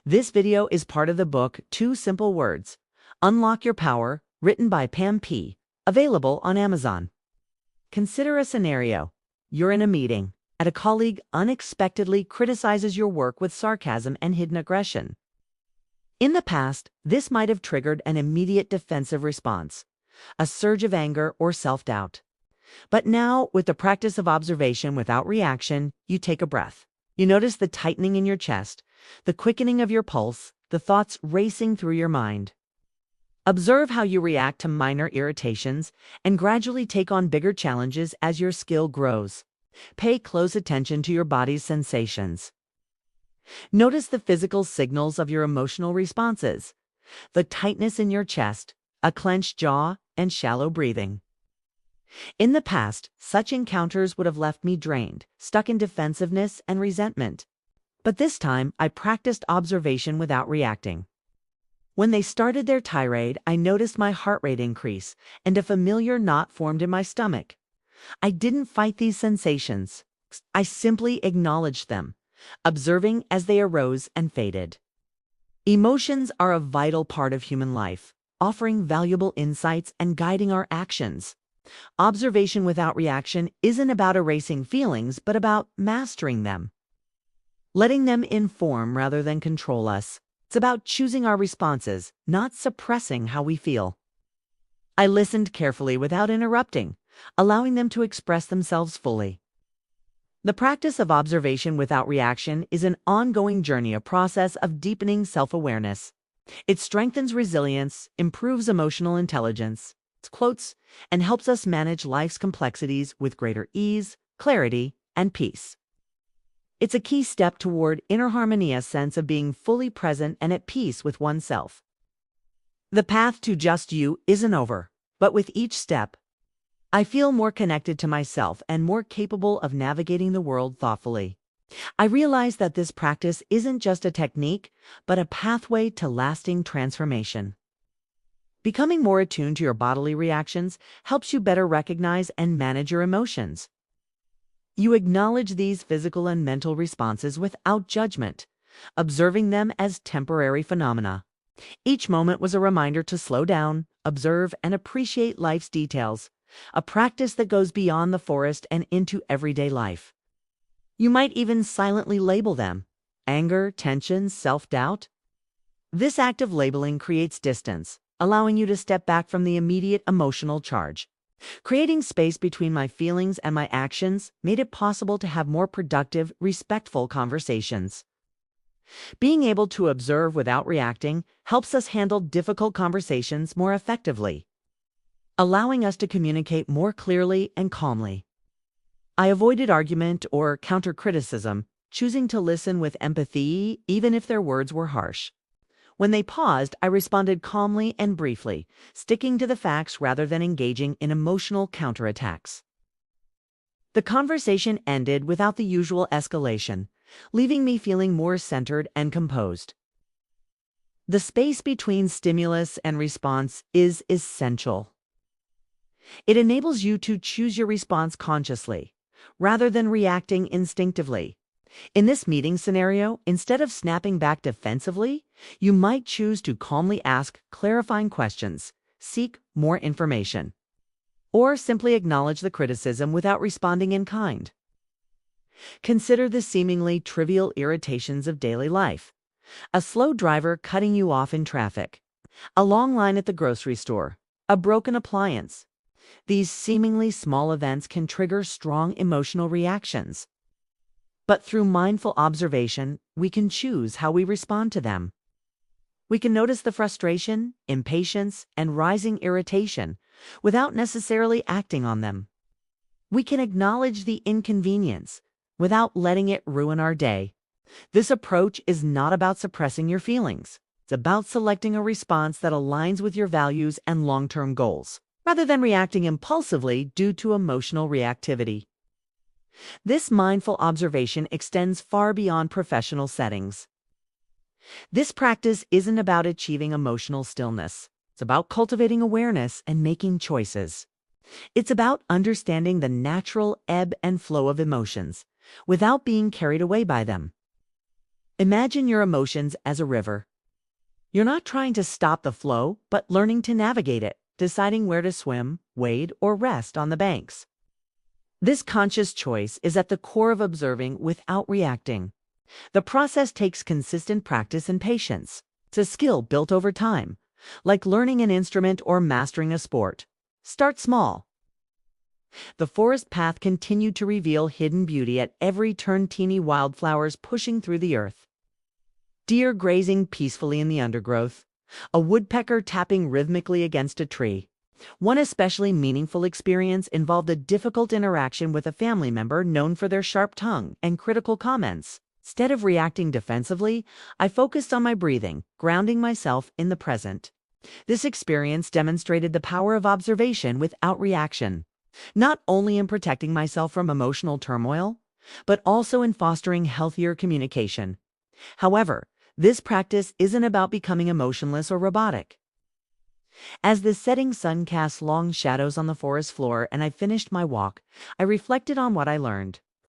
This video is part of the book Two Simple Words, Unlock Your Power, written by Pam P., available on Amazon. Consider a scenario. You're in a meeting, and a colleague unexpectedly criticizes your work with sarcasm and hidden aggression. In the past, this might have triggered an immediate defensive response, a surge of anger or self-doubt. But now, with the practice of observation without reaction, you take a breath. You notice the tightening in your chest, the quickening of your pulse, the thoughts racing through your mind. Observe how you react to minor irritations and gradually take on bigger challenges as your skill grows. Pay close attention to your body's sensations. Notice the physical signals of your emotional responses, the tightness in your chest, a clenched jaw, and shallow breathing. In the past, such encounters would have left me drained, stuck in defensiveness and resentment. But this time, I practiced observation without reacting. When they started their tirade, I noticed my heart rate increase, and a familiar knot formed in my stomach. I didn't fight these sensations. I simply acknowledged them, observing as they arose and faded. Emotions are a vital part of human life, offering valuable insights and guiding our actions. Observation without reaction isn't about erasing feelings, but about mastering them. Letting them inform rather than control us. It's about choosing our responses, not suppressing how we feel. I listened carefully without interrupting, allowing them to express themselves fully. The practice of observation without reaction is an ongoing journey, a process of deepening self-awareness. It strengthens resilience, improves emotional intelligence, and helps us manage life's complexities with greater ease, clarity, and peace. It's a key step toward inner harmony, a sense of being fully present and at peace with oneself. The path to just you isn't over, but with each step, I feel more connected to myself and more capable of navigating the world thoughtfully. I realize that this practice isn't just a technique, but a pathway to lasting transformation. Becoming more attuned to your bodily reactions helps you better recognize and manage your emotions. You acknowledge these physical and mental responses without judgment, observing them as temporary phenomena. Each moment was a reminder to slow down, observe, and appreciate life's details, a practice that goes beyond the forest and into everyday life. You might even silently label them: anger, tension, self-doubt. This act of labeling creates distance, allowing you to step back from the immediate emotional charge. Creating space between my feelings and my actions made it possible to have more productive, respectful conversations. Being able to observe without reacting helps us handle difficult conversations more effectively, allowing us to communicate more clearly and calmly. I avoided argument or counter-criticism, choosing to listen with empathy even if their words were harsh. When they paused, I responded calmly and briefly, sticking to the facts rather than engaging in emotional counterattacks. The conversation ended without the usual escalation, leaving me feeling more centered and composed. The space between stimulus and response is essential. It enables you to choose your response consciously, rather than reacting instinctively. In this meeting scenario, instead of snapping back defensively, you might choose to calmly ask clarifying questions, seek more information, or simply acknowledge the criticism without responding in kind. Consider the seemingly trivial irritations of daily life: a slow driver cutting you off in traffic, a long line at the grocery store, a broken appliance. These seemingly small events can trigger strong emotional reactions. But through mindful observation, we can choose how we respond to them. We can notice the frustration, impatience, and rising irritation without necessarily acting on them. We can acknowledge the inconvenience without letting it ruin our day. This approach is not about suppressing your feelings. It's about selecting a response that aligns with your values and long-term goals, rather than reacting impulsively due to emotional reactivity. This mindful observation extends far beyond professional settings. This practice isn't about achieving emotional stillness. It's about cultivating awareness and making choices. It's about understanding the natural ebb and flow of emotions without being carried away by them. Imagine your emotions as a river. You're not trying to stop the flow, but learning to navigate it, deciding where to swim, wade, or rest on the banks. This conscious choice is at the core of observing without reacting. The process takes consistent practice and patience. It's a skill built over time, like learning an instrument or mastering a sport. Start small. The forest path continued to reveal hidden beauty at every turn, teeny wildflowers pushing through the earth. Deer grazing peacefully in the undergrowth. A woodpecker tapping rhythmically against a tree. One especially meaningful experience involved a difficult interaction with a family member known for their sharp tongue and critical comments. Instead of reacting defensively, I focused on my breathing, grounding myself in the present. This experience demonstrated the power of observation without reaction, not only in protecting myself from emotional turmoil, but also in fostering healthier communication. However, this practice isn't about becoming emotionless or robotic. As the setting sun cast long shadows on the forest floor and I finished my walk, I reflected on what I learned.